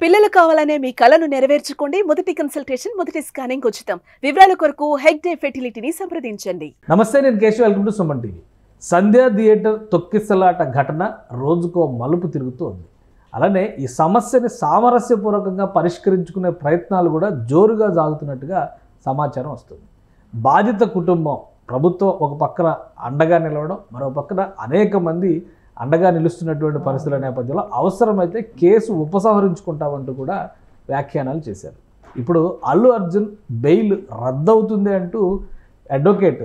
పిల్లలు కావాలనే మీ కలను నెరవేర్చుకోండి. మొదటి కన్సల్టేషన్, మొదటి స్కానింగ్ ఉచితం. వివరాల కొరకు హెగ్డే ఫెర్టిలిటీని సంప్రదించండి. నమస్తే, నేను Keshav. Welcome to Suman TV. Sandhya theatre తొక్కిసలాట ఘటన రోజుకో మలుపు తిరుగుతూ ఉంది. అలానే ఈ సమస్యని సామరస్యపూర్వకంగా పరిష్కరించుకునే ప్రయత్నాలు కూడా జోరుగా సాగుతున్నట్టుగా సమాచారం వస్తుంది. బాధిత కుటుంబం, ప్రభుత్వం ఒక పక్కన అండగా నిలవడం, మరో పక్కన అనేక మంది అండగా నిలుస్తున్నటువంటి పరిస్థితుల నేపథ్యంలో అవసరమైతే కేసు ఉపసంహరించుకుంటామంటూ కూడా వ్యాఖ్యానాలు చేశారు. ఇప్పుడు అల్లు అర్జున్ బెయిల్ రద్దవుతుంది అంటూ అడ్వకేట్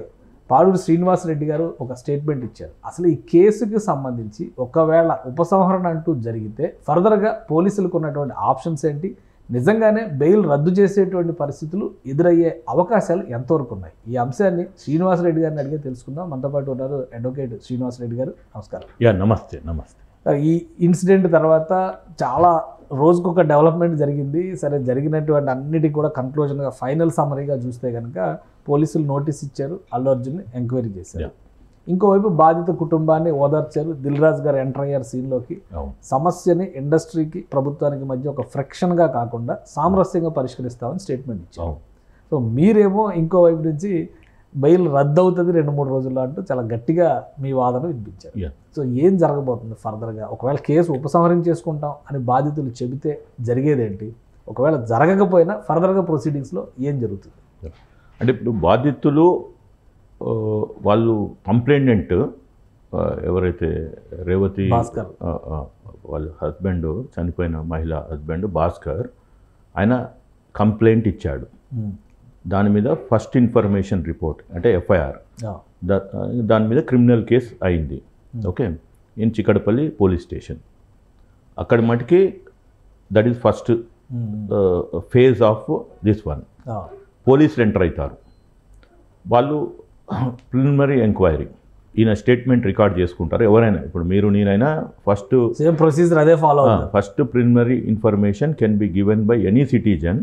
పాడూరి శ్రీనివాసరెడ్డి గారు ఒక స్టేట్మెంట్ ఇచ్చారు. అసలు ఈ కేసుకి సంబంధించి ఒకవేళ ఉపసంహరణ అంటూ జరిగితే ఫర్దర్గా పోలీసులకు ఉన్నటువంటి ఆప్షన్స్ ఏంటి, నిజంగానే బెయిల్ రద్దు చేసేటువంటి పరిస్థితులు ఎదురయ్యే అవకాశాలు ఎంతవరకు ఉన్నాయి, ఈ అంశాన్ని శ్రీనివాసరెడ్డి గారిని అడిగే తెలుసుకుందాం. మనతో పాటు ఉన్నారు అడ్వకేట్ శ్రీనివాసరెడ్డి గారు. నమస్కారం. నమస్తే. ఈ ఇన్సిడెంట్ తర్వాత చాలా రోజుకొక డెవలప్మెంట్ జరిగింది. సరే, జరిగినటువంటి అన్నిటికీ కూడా కన్క్లూజన్గా ఫైనల్ సమరీగా చూస్తే కనుక పోలీసులు నోటీస్ ఇచ్చారు, అల్లు అర్జున్ని ఎంక్వైరీ చేశారు. ఇంకోవైపు బాధిత కుటుంబాన్ని ఓదార్చారు. దిల్ రాజు గారు ఎంటర్ అయ్యారు సీన్లోకి. సమస్యని ఇండస్ట్రీకి ప్రభుత్వానికి మధ్య ఒక ఫ్రిక్షన్గా కాకుండా సామరస్యంగా పరిష్కరిస్తామని స్టేట్మెంట్ ఇచ్చారు. సో మీరేమో ఇంకోవైపు నుంచి బెయిల్ రద్దు అవుతుంది 2-3 రోజుల్లో అంటూ చాలా గట్టిగా మీ వాదన వినిపించారు. సో ఏం జరగబోతుంది ఫర్దర్గా? ఒకవేళ కేసు ఉపసంహరించేసుకుంటాం అని బాధితులు చెబితే జరిగేదేంటి? ఒకవేళ జరగకపోయినా ఫర్దర్గా ప్రొసీడింగ్స్లో ఏం జరుగుతుంది? అంటే ఇప్పుడు బాధితులు వాళ్ళు కంప్లైంట్ ఎవరైతే రేవతి భాస్కర్, వాళ్ళ హస్బెండ్, చనిపోయిన మహిళ హస్బెండ్ భాస్కర్, ఆయన కంప్లైంట్ ఇచ్చాడు. దాని మీద ఫస్ట్ ఇన్ఫర్మేషన్ రిపోర్ట్ అంటే ఎఫ్ఐఆర్, దాని మీద క్రిమినల్ కేసు అయింది. Okay, in Chikkadpally police station. అక్కడ మటుకి that is first phase of this one. పోలీసులు ఎంటర్ అవుతారు. వాళ్ళు ప్రిలిమినరీ ఎంక్వైరీ, ఈయన స్టేట్మెంట్ రికార్డ్ చేసుకుంటారు. ఎవరైనా, ఇప్పుడు మీరు నేనైనా ఫస్ట్ సేమ్ ప్రొసీజర్ అదే follow. First preliminary information can be given by any citizen.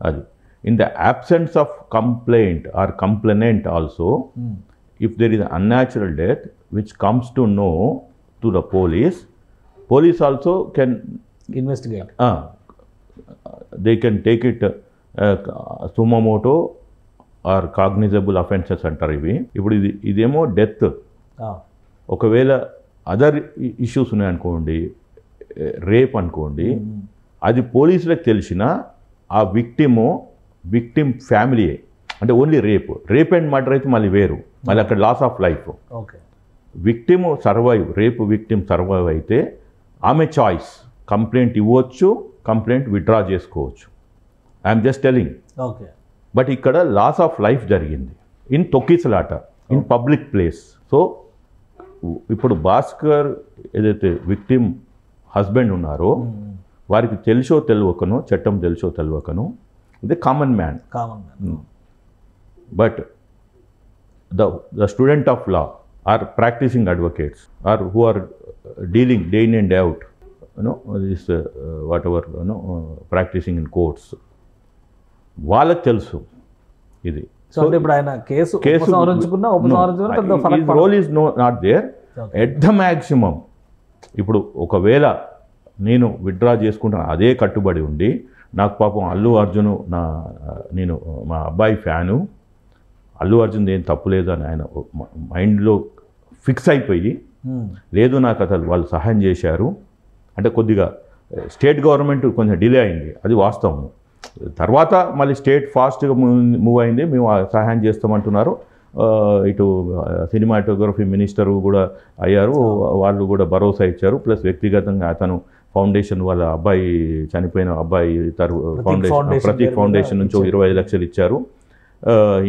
అది in the absence of complaint or complainant also, if there is an unnatural death which comes to know to the police also can investigate. They can take it sumo moto or cognizable offenses అంటారు ఇవి. ఇప్పుడు ఇదేమో death. ఒకవేళ other issues ఉన్నాయనుకోండి, rape అనుకోండి, అది పోలీసులకు తెలిసిన ఆ విక్టిమ్ ఫ్యామిలీయే. అంటే ఓన్లీ రేప్ అండ్ మర్డర్ అయితే మళ్ళీ వేరు, మళ్ళీ అక్కడ loss of life. Okay, victim survive, victim survive అయితే ఆమె చాయిస్, కంప్లైంట్ ఇవ్వచ్చు, కంప్లైంట్ విత్డ్రా చేసుకోవచ్చు. I'm just telling. Okay, but ఇక్కడ లాస్ ఆఫ్ లైఫ్ జరిగింది ఇన్ తొక్కిసలాట, ఇన్ పబ్లిక్ ప్లేస్. సో ఇప్పుడు భాస్కర్ ఏదైతే విక్టిమ్ హస్బెండ్ ఉన్నారో వారికి తెలుసో తెలియకను, చట్టం తెలుసో తెలియకను, ఇది common man. But the student of law or practicing advocates or who are dealing day in and day out, this whatever practicing in courts, వాళ్ళకి తెలుసు ఇది. సో ఇప్పుడు ఆయన case role is not there at the maximum. ఇప్పుడు ఒకవేళ నేను withdraw చేసుకుంటాను, అదే కట్టుబడి ఉండి, నాకు పాపం అల్లు అర్జున్ నేను మా అబ్బాయి ఫ్యాను, అల్లు అర్జున్ ఏం తప్పులేదు అని ఆయన మైండ్లో ఫిక్స్ అయిపోయి, లేదు నాకు అసలు వాళ్ళు సహాయం చేశారు అంటే, కొద్దిగా స్టేట్ గవర్నమెంట్ కొంచెం డిలే అయింది, అది వాస్తవం. తర్వాత మళ్ళీ స్టేట్ ఫాస్ట్గా మూవ్ అయింది, మేము సహాయం చేస్తామంటున్నారు. ఇటు సినిమాటోగ్రఫీ మినిస్టరు కూడా అయ్యారు, వాళ్ళు కూడా భరోసా ఇచ్చారు. ప్లస్ వ్యక్తిగతంగా అతను ఫౌండేషన్, వాళ్ళ అబ్బాయి చనిపోయిన అబ్బాయి ఫౌండేషన్, ప్రతీక్ ఫౌండేషన్ నుంచి 25 లక్షలు ఇచ్చారు.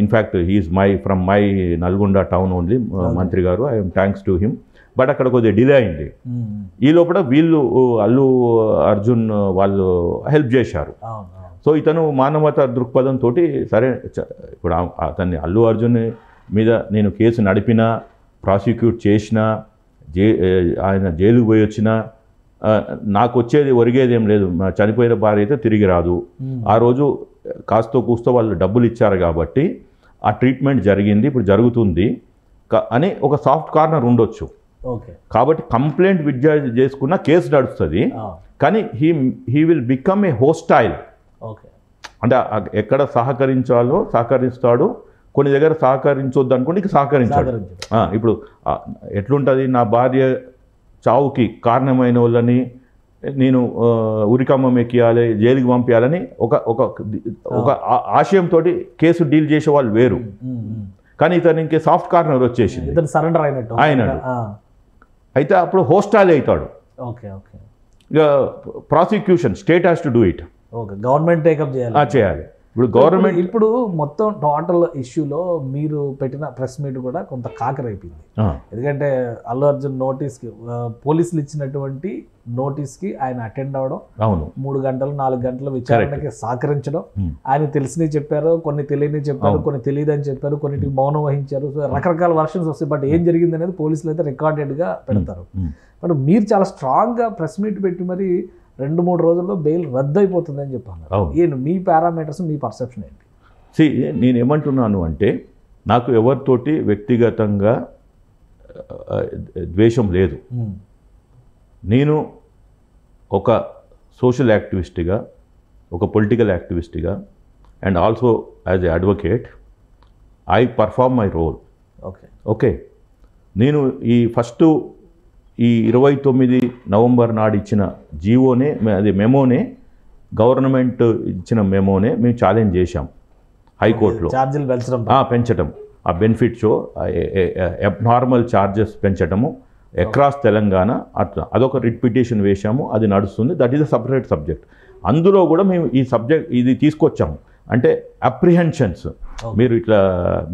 In fact he is from my Nalgonda town only, మంత్రి గారు. I'm thanks to him. But అక్కడ కొద్దిగా డిలే అయింది. ఈ లోపల వీళ్ళు అల్లు అర్జున్ వాళ్ళు హెల్ప్ చేశారు. సో ఇతను మానవతా దృక్పథంతో సరే, ఇప్పుడు అతన్ని అల్లు అర్జున్ మీద నేను కేసు నడిపినా, ప్రాసిక్యూట్ చేసినా, ఆయన జైలుకు పోయి వచ్చినా నాకు వచ్చేది ఒరిగేది ఏం లేదు. చనిపోయిన భార్య అయితే తిరిగి రాదు. ఆ రోజు కాస్తో కూస్తో వాళ్ళు డబ్బులు ఇచ్చారు కాబట్టి ఆ ట్రీట్మెంట్ జరిగింది, ఇప్పుడు జరుగుతుంది అని ఒక సాఫ్ట్ కార్నర్ ఉండొచ్చు. ఓకే, కాబట్టి కంప్లైంట్ విత్డ్రా చేసుకున్న కేసు నడుస్తుంది. కానీ he will become a hostile. Okay, అంటే ఎక్కడ సహకరిస్తాడు, కొన్ని దగ్గర సహకరించొద్దు అనుకోండి, ఇక సహకరించాడు. ఇప్పుడు ఎట్లుంటుంది, నా భార్య చావుకి కారణమైన వాళ్ళని నేను ఉరికమ్మం ఎక్కియాలి, జైలుకి పంపించాలని ఒక ఆశయంతో కేసు డీల్ చేసే వాళ్ళు వేరు. కానీ ఇతను ఇంకే సాఫ్ట్ కార్నర్ వచ్చేసింది, సరెండర్ అయినాడు. అయితే అప్పుడు హోస్టైల్ అవుతాడు. ఓకే ఓకే, ఇక prosecution state has to do it. Okay, government take up చేయాలి. ఇప్పుడు గవర్నమెంట్ ఇప్పుడు మొత్తం టోటల్ ఇష్యూలో మీరు పెట్టిన ప్రెస్ మీట్ కూడా కొంత కాకరైపోయింది. ఎందుకంటే అల్లు అర్జున్ నోటీస్కి, పోలీసులు ఇచ్చినటువంటి నోటీస్కి ఆయన అటెండ్ అవ్వడం, అవును 3 గంటలు 4 గంటల విచారణకి సహకరించడం, ఆయన తెలిసినవి చెప్పారు, కొన్ని తెలియని చెప్పారు, కొన్ని తెలియదని చెప్పారు, కొన్నిటికి మౌనం వహించారు. సో రకరకాల వర్షన్స్ వస్తాయి. బట్ ఏం జరిగింది అనేది పోలీసులు అయితే రికార్డెడ్గా పెడతారు. బట్ మీరు చాలా స్ట్రాంగ్గా ప్రెస్ మీట్ పెట్టి మరి 2-3 రోజుల్లో బెయిల్ రద్దు అయిపోతుందని చెప్పాను. మీ పారామీటర్స్, మీ పర్సెప్షన్ ఏంటి? నేను ఏమంటున్నాను అంటే, నాకు ఎవరితోటి వ్యక్తిగతంగా ద్వేషం లేదు. నేను ఒక సోషల్ యాక్టివిస్ట్గా, ఒక పొలిటికల్ యాక్టివిస్ట్గా, and also as a advocate I perform my role. Okay, నేను ఈ 29 నవంబర్ నాడు ఇచ్చిన జీవోనే, అది మెమోనే, గవర్నమెంట్ ఇచ్చిన మెమోనే మేము ఛాలెంజ్ చేశాం హైకోర్టులో. ఛార్జీలు పెంచడం, ఆ బెనిఫిట్ షో, అబ్నార్మల్ ఛార్జెస్ పెంచడము అక్రాస్ తెలంగాణ, అట్లా అదొక రిట్ పిటిషన్ వేశాము, అది నడుస్తుంది. That is a separate subject. అందులో కూడా మేము ఈ సబ్జెక్ట్ ఇది తీసుకొచ్చాము. అంటే అప్రిహెన్షన్స్, మీరు ఇట్లా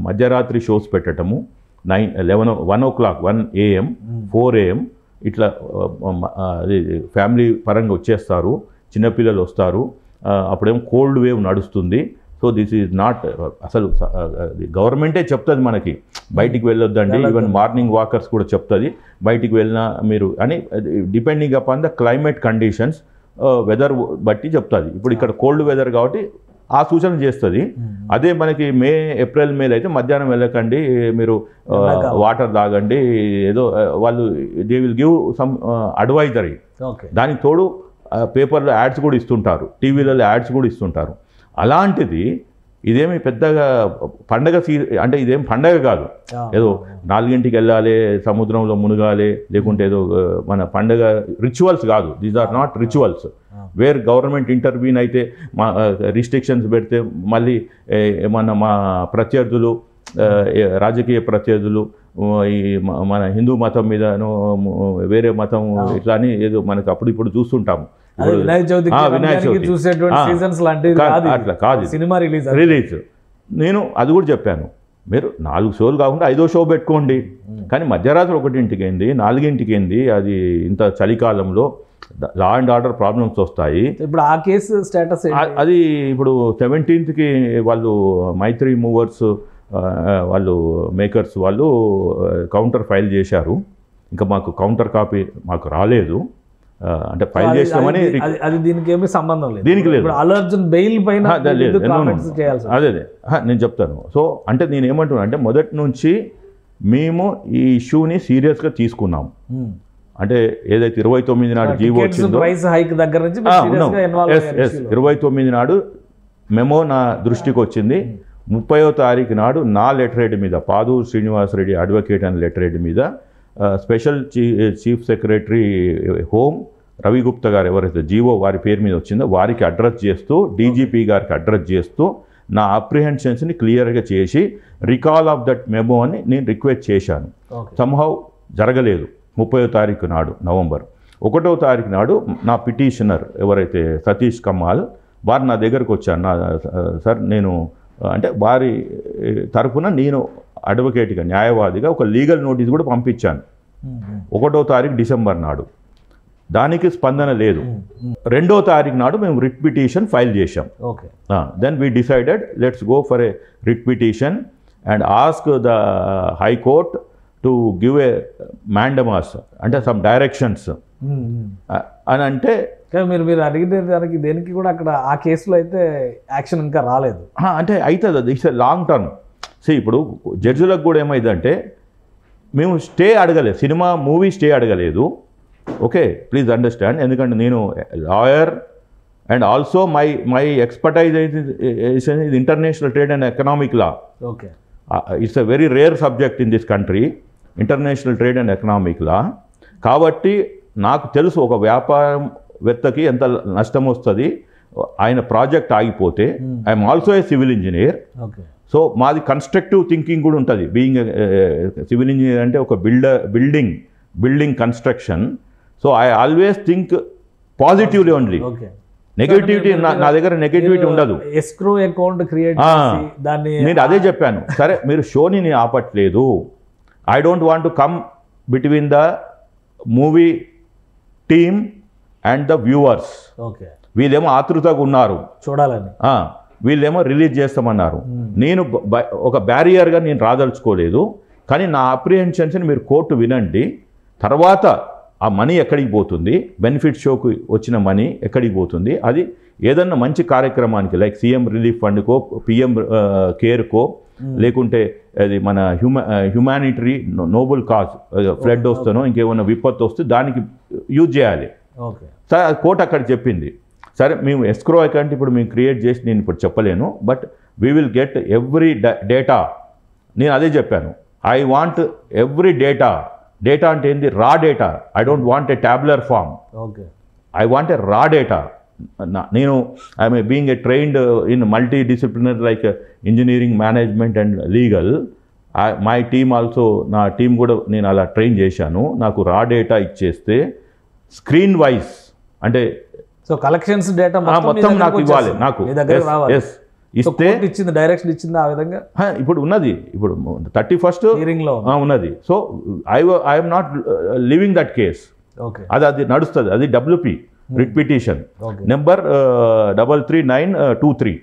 మధ్యరాత్రి షోస్ పెట్టడము, 1 o'clock 1 AM 4 AM ఇట్లా అది ఫ్యామిలీ పరంగా వచ్చేస్తారు, చిన్నపిల్లలు వస్తారు, అప్పుడేమో కోల్డ్ వేవ్ నడుస్తుంది. సో దిస్ ఈజ్ నాట్, అసలు గవర్నమెంటే చెప్తుంది మనకి బయటికి వెళ్ళొద్దండి. ఈవెన్ మార్నింగ్ వాకర్స్ కూడా చెప్తుంది బయటికి వెళ్ళినా మీరు అని, depending upon the climate conditions, weather బట్టి చెప్తుంది. ఇప్పుడు ఇక్కడ కోల్డ్ వెదర్ కాబట్టి ఆ సూచన చేస్తుంది. అదే మనకి ఏప్రిల్ మేలో అయితే మధ్యాహ్నం వెళ్ళకండి, మీరు వాటర్ తాగండి, ఏదో వాళ్ళు they will give some advisory. దానికి తోడు పేపర్లో యాడ్స్ కూడా ఇస్తుంటారు, టీవీలలో యాడ్స్ కూడా ఇస్తుంటారు. అలాంటిది ఇదేమి పెద్దగా పండగ అంటే ఇదేం పండగ కాదు, ఏదో 4 వెళ్ళాలి, సముద్రంలో మునగాలి, లేకుంటే ఏదో మన పండగ రిచువల్స్ కాదు. These are not rituals where government intervene అయితే మా రిస్ట్రిక్షన్స్ పెడితే మళ్ళీ మా ప్రత్యర్థులు, రాజకీయ ప్రత్యర్థులు ఈ మన హిందూ మతం మీదనో వేరే మతం ఇట్లా అని ఏదో మనకు అప్పుడు ఇప్పుడు చూస్తుంటాము. వినాయక చవితి అట్లా కాదు రిలీజ్. నేను అది కూడా చెప్పాను, మీరు 4 షోలు కాకుండా 5వ షో పెట్టుకోండి, కానీ మధ్యరాత్రి 1ంటికి ఏంది, 4ంటికి ఏంది, అది ఇంత చలికాలంలో లా అండ్ ఆర్డర్ ప్రాబ్లమ్స్ వస్తాయి. ఇప్పుడు ఆ కేసు స్టేటస్ అది ఇప్పుడు 17th వాళ్ళు మైత్రి మూవర్స్ వాళ్ళు మేకర్స్ వాళ్ళు కౌంటర్ ఫైల్ చేశారు. ఇంకా మాకు కౌంటర్ కాపీ మాకు రాలేదు, అంటే ఫైల్ చేసామని. అది దీనికి ఏమీ సంబంధం లేదు, దీనికి లేదు. అల్లు అర్జున్ బెయిల్ పైన అదే నేను చెప్తాను. సో అంటే నేను ఏమంటున్నా అంటే, మొదటి నుంచి మేము ఈ ఇష్యూని సీరియస్గా తీసుకున్నాం. అంటే ఏదైతే 29 నాడు జీవో వచ్చిందో, 29 నాడు మెమో నా దృష్టికి వచ్చింది. 30వ తారీఖు నాడు నా లెటర్ హెడ్ మీద, పాదూరు శ్రీనివాసరెడ్డి అడ్వకేట్ అనే లెటర్ హెడ్ మీద special chief secretary home Ravi Gupta గారు ఎవరైతే జీవో వారి పేరు మీద వచ్చిందో వారికి అడ్రస్ చేస్తూ, డీజీపీ గారికి అడ్రస్ చేస్తూ నా అప్రిహెన్షన్స్ని క్లియర్గా చేసి రికాల్ ఆఫ్ దట్ మెమో అని నేను రిక్వెస్ట్ చేశాను. సంహౌ జరగలేదు. 30వ తారీఖు నాడు నవంబర్, 1వ తారీఖు నాడు నా పిటిషనర్ ఎవరైతే సతీష్ కమ్మాల్ వారు నా దగ్గరకు వచ్చారు. సార్ నేను అంటే వారి తరఫున నేను అడ్వకేట్గా, న్యాయవాదిగా ఒక లీగల్ నోటీస్ కూడా పంపించాను 1వ తారీఖు డిసెంబర్ నాడు. దానికి స్పందన లేదు. 2వ తారీఖు నాడు మేము రిట్ పిటిషన్ ఫైల్ చేశాం. Then we decided let's go for a writ petition and ask the high court to give a mandamus, అంటే సమ్ డైరెక్షన్స్ అని. అంటే మీరు అడిగిన దానికి దేనికి కూడా అక్కడ ఆ కేసులో అయితే యాక్షన్ ఇంకా రాలేదు. అంటే అవుతుంది, అది ఇట్స్ లాంగ్ టర్మ్. ఇప్పుడు జడ్జిలకు కూడా ఏమైందంటే, మేము స్టే అడగలేదు, మూవీ స్టే అడగలేదు, ఓకే, ప్లీజ్ అండర్స్టాండ్. ఎందుకంటే నేను lawyer and also my expertise is international trade and economic law. Okay, it's a very rare subject in this country, international trade and economic law. కాబట్టి నాకు తెలుసు ఒక వ్యాపారవేత్తకి ఎంత నష్టం వస్తుంది ఆయన ప్రాజెక్ట్ ఆగిపోతే. I'm also a civil engineer. Okay, so మాది కన్స్ట్రక్టివ్ థింకింగ్ కూడా ఉంటుంది. బీయింగ్ సివిల్ ఇంజనీర్ అంటే ఒక building construction. So I always think positively only. Okay, negativity నా దగ్గర నెగటివిటీ ఉండదు. ఎస్క్రో అకౌంట్ క్రియేట్ దాన్ని నేను అదే చెప్పాను. సరే మీరు షోని నేను ఆపట్లేదు. I don't want to come between the movie team and the viewers. Okay, వీళ్ళేమో ఆతృతగా ఉన్నారు చూడాలని, వీళ్ళేమో రిలీజ్ చేస్తామన్నారు. నేను ఒక బ్యారియర్గా నేను రాదలుచుకోలేదు. కానీ నా అప్రిహెన్షన్స్ని మీరు కోర్టు వినండి. తర్వాత ఆ మనీ ఎక్కడికి పోతుంది, బెనిఫిట్ షోకి వచ్చిన మనీ ఎక్కడికి పోతుంది, అది ఏదన్నా మంచి కార్యక్రమానికి లైక్ సీఎం రిలీఫ్ ఫండ్కో, పిఎం కేర్కో, లేకుంటే అది మన హ్యుమానిటరీ నోబుల్ కాజ్, ఫ్లడ్ వస్తానో ఇంకేమన్నా విపత్తు వస్తే దానికి యూజ్ చేయాలి. ఓకే, సరే కోర్టు అక్కడ చెప్పింది. సరే మేము ఎస్క్రో అకౌంట్ ఇప్పుడు మేము క్రియేట్ చేసి నేను ఇప్పుడు చెప్పలేను, but we will get every data. నేను అదే చెప్పాను. I want every data. Data అంటే ఏంది? Raw data. I don't want a tabular form. Okay, I want a raw data. నేను I'm being a trained in multi disciplinary like engineering, management and legal. My team also, నా team కూడా నేను అలా train చేశాను. నాకు raw data ఇచ్చేస్తే screen wise అంటే so collections data మొత్తం నాకు ఇవ్వాలి. నాకు ఇస్తే ఇచ్చింది, డైరెక్షన్ ఇచ్చింది ఆ విధంగా. ఇప్పుడు ఉన్నది, ఇప్పుడు 31st లో ఉన్నది. So I'm not living that case. Okay, అది నడుస్తుంది. అది WP writ petition number 33923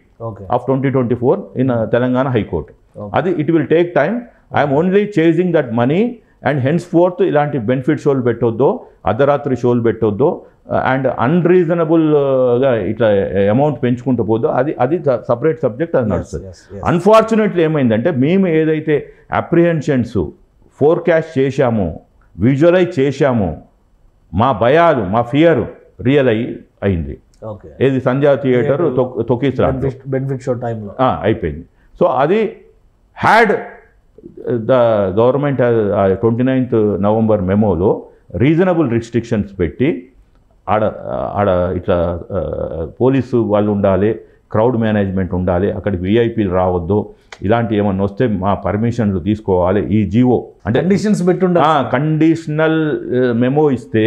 of 2024 in Telangana high court. అది it will take time. I'm only chasing that money and hence forth ఇలాంటి బెనిఫిట్ షోలు పెట్టొద్దో, అర్ధరాత్రి షోలు పెట్టొద్దో, అండ్ అన్రీజనబుల్గా ఇట్లా అమౌంట్ పెంచుకుంటూ పోద్దో, అది సపరేట్ సబ్జెక్ట్, అది నడుస్తుంది. అన్ఫార్చునేట్లీ ఏమైందంటే మేము ఏదైతే అప్రిహెన్షన్స్ ఫోర్కాస్ట్ చేశామో, విజువలైజ్ చేశామో, మా భయాలు, మా ఫియర్ రియల్ అయింది. ఏది సంధ్యా థియేటర్ తొక్కిస్తా బెనిఫిట్ షో టైంలో అయిపోయింది. సో అది had the government 29th November మెమోలో రీజనబుల్ రిస్ట్రిక్షన్స్ పెట్టి ఆడ ఇట్లా పోలీసు వాళ్ళు ఉండాలి, క్రౌడ్ మేనేజ్మెంట్ ఉండాలి, అక్కడికి విఐపీలు రావద్దు, ఇలాంటి ఏమన్నా వస్తే మా పర్మిషన్లు తీసుకోవాలి. ఈ జీవో అంటే కండిషన్స్ పెట్టుండ కండిషనల్ మెమో ఇస్తే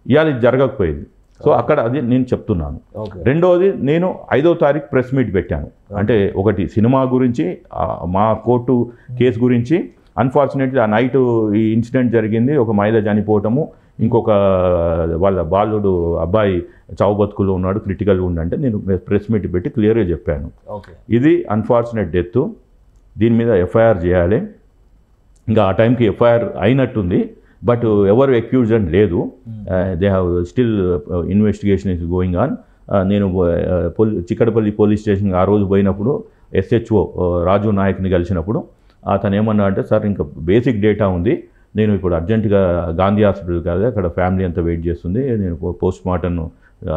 ఇవాళ ఇది జరగకపోయింది. సో అక్కడ అది నేను చెప్తున్నాను. రెండవది, నేను 5వ తారీఖు ప్రెస్ మీట్ పెట్టాను. అంటే ఒకటి సినిమా గురించి, మా కోర్టు కేసు గురించి. అన్ఫార్చునేట్లీ ఆ నైట్ ఈ ఇన్సిడెంట్ జరిగింది, ఒక మహిళ చనిపోవటము, ఇంకొక వాళ్ళ బాలుడు అబ్బాయి చావు బతుకులో ఉన్నాడు, క్రిటికల్గా ఉండంటే నేను ప్రెస్ మీట్ పెట్టి క్లియర్గా చెప్పాను. ఇది అన్ఫార్చునేట్ డెత్, దీని మీద ఎఫ్ఐఆర్ చేయాలి. ఇంకా ఆ టైంకి ఎఫ్ఐఆర్ అయినట్టుంది, బట్ ఎవరు అక్యూజ్డ్ లేదు. They have still investigation is going on. నేను చిక్కడపల్లి పోలీస్ స్టేషన్ ఆ రోజు పోయినప్పుడు SHO రాజు నాయక్ని కలిసినప్పుడు అతను ఏమన్నా అంటే, సార్ ఇంకా బేసిక్ డేటా ఉంది, నేను ఇప్పుడు అర్జెంటుగా గాంధీ హాస్పిటల్ కాదు, అక్కడ ఫ్యామిలీ అంతా వెయిట్ చేస్తుంది, నేను పోస్ట్ మార్టం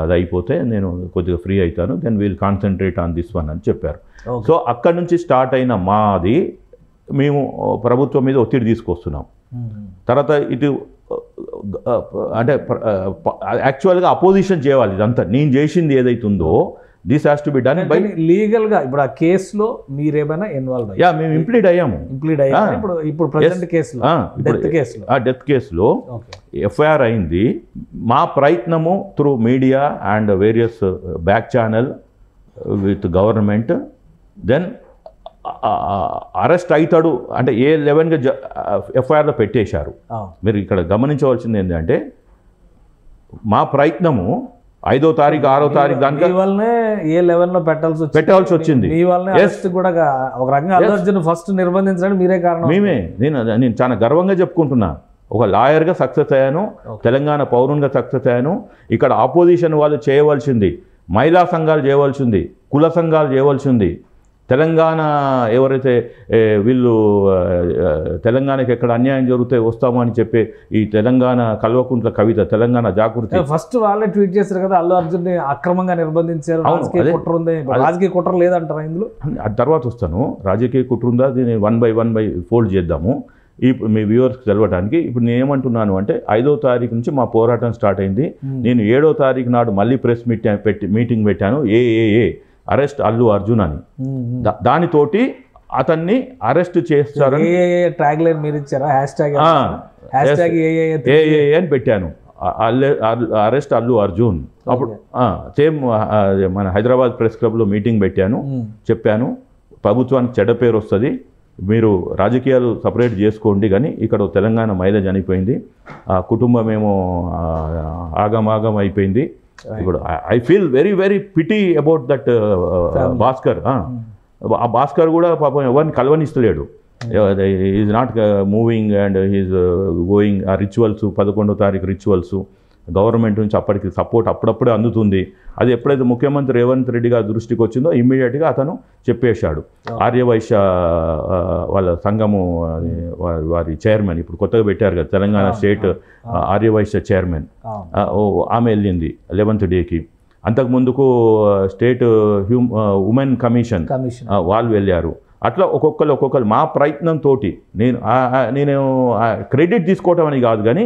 అది అయిపోతే నేను కొద్దిగా ఫ్రీ అవుతాను, then we'll concentrate on this one అని చెప్పారు. సో అక్కడి నుంచి స్టార్ట్ అయిన మాది మేము ప్రభుత్వం మీద ఒత్తిడి తీసుకొస్తున్నాం. తర్వాత ఇటు అంటే యాక్చువల్గా అపోజిషన్ చేయాలి. ఇదంతా నేను చేసింది ఏదైతే ఉందో this has to be done by లీగల్గా. ఇప్పుడు ఆ కేసులో మీరేమైనా ఇన్వాల్వ్ అయ్యా? మేము ఇంప్లీడ్ అయ్యాము. ఇప్పుడు ప్రెజెంట్ కేసులో డెత్ కేసులో ఎఫ్ఐఆర్ అయింది. మా ప్రయత్నము through media and various back channel with government, then arrest అవుతాడు అంటే ఏ లెవెన్గా ఎఫ్ఐఆర్లో పెట్టేశారు. మీరు ఇక్కడ గమనించవలసింది ఏంటంటే, మా ప్రయత్నము 5వ తారీఖు 6వ తారీఖు దానికి ఏ లెవెల్లో పెట్టాల్సి వచ్చింది. కూడా ఒక రకంగా అల్లు అర్జున్ ఫస్ట్ నిర్బంధించడానికి మీరే కారణం. నేను చాలా గర్వంగా చెప్పుకుంటున్నా. ఒక లాయర్గా సక్సెస్ అయ్యాను, తెలంగాణ పౌరునిగా సక్సెస్ అయ్యాను. ఇక్కడ ఆపోజిషన్ వాళ్ళు చేయవలసింది, మహిళా సంఘాలు చేయవలసింది, కుల సంఘాలు చేయవలసింది, తెలంగాణ ఎవరైతే వీళ్ళు తెలంగాణకి ఎక్కడ అన్యాయం జరిగితే వస్తామని చెప్పి ఈ తెలంగాణ కల్వకుంట్ల కవిత తెలంగాణ జాగృతి ఫస్ట్ వాళ్ళే ట్వీట్ చేశారు కదా, అల్లు అర్జున్ అక్రమంగా నిర్బంధించారు, రాజకీయ కుట్ర ఉంది, రాజకీయ కుట్ర లేదంటారా ఇందులో? ఆ తర్వాత వస్తాను, రాజకీయ కుట్ర ఉందా దీన్ని 1 by 1 ఫోల్డ్ చేద్దాము మీ వ్యూవర్స్కి తెలవడానికి. ఇప్పుడు నేను ఏమంటున్నాను అంటే 5వ తారీఖు నుంచి మా పోరాటం స్టార్ట్ అయింది. నేను 7వ తారీఖు నాడు మళ్ళీ ప్రెస్ మీటింగ్ పెట్టాను, ఏఏఏ అరెస్ట్ అల్లు అర్జున్ అని. దానితోటి అతన్ని అరెస్ట్ చేస్తారని ట్యాగ్ లైన్ మీరు ఇచ్చారా, ఏఏఏ అని పెట్టాను, అరెస్ట్ అల్లు అర్జున్. అప్పుడు సేమ్ మన హైదరాబాద్ ప్రెస్ క్లబ్లో మీటింగ్ పెట్టాను, చెప్పాను ప్రభుత్వానికి చెడ్డ పేరు వస్తుంది, మీరు రాజకీయాలు సపరేట్ చేసుకోండి, కానీ ఇక్కడ తెలంగాణ మహిళ చనిపోయింది, ఆ కుటుంబం ఏమో ఆగమాగం అయిపోయింది. ఇప్పుడు I feel very very pity about that Bhaskar. ఆ భాస్కర్ కూడా పాపం ఎవరిని కలవనిస్తలేడు, is not moving and is going. ఆ రిచువల్స్ 11వ తారీఖు రిచువల్స్ గవర్నమెంట్ నుంచి అప్పటికి సపోర్ట్ అప్పుడప్పుడే అందుతుంది. అది ఎప్పుడైతే ముఖ్యమంత్రి రేవంత్ రెడ్డి గారి దృష్టికి వచ్చిందో ఇమ్మీడియట్గా అతను చెప్పేశాడు. ఆర్యవైశ్య వాళ్ళ సంఘము వారి చైర్మన్, ఇప్పుడు కొత్తగా పెట్టారు కదా తెలంగాణ స్టేట్ ఆర్యవైశ్య చైర్మన్, ఆమె వెళ్ళింది 11th డేకి. అంతకుముందుకు స్టేట్ ఉమెన్ కమిషన్ వాళ్ళు వెళ్ళారు. అట్లా ఒక్కొక్కరు మా ప్రయత్నంతో నేను క్రెడిట్ తీసుకోవటం అని కాదు, కానీ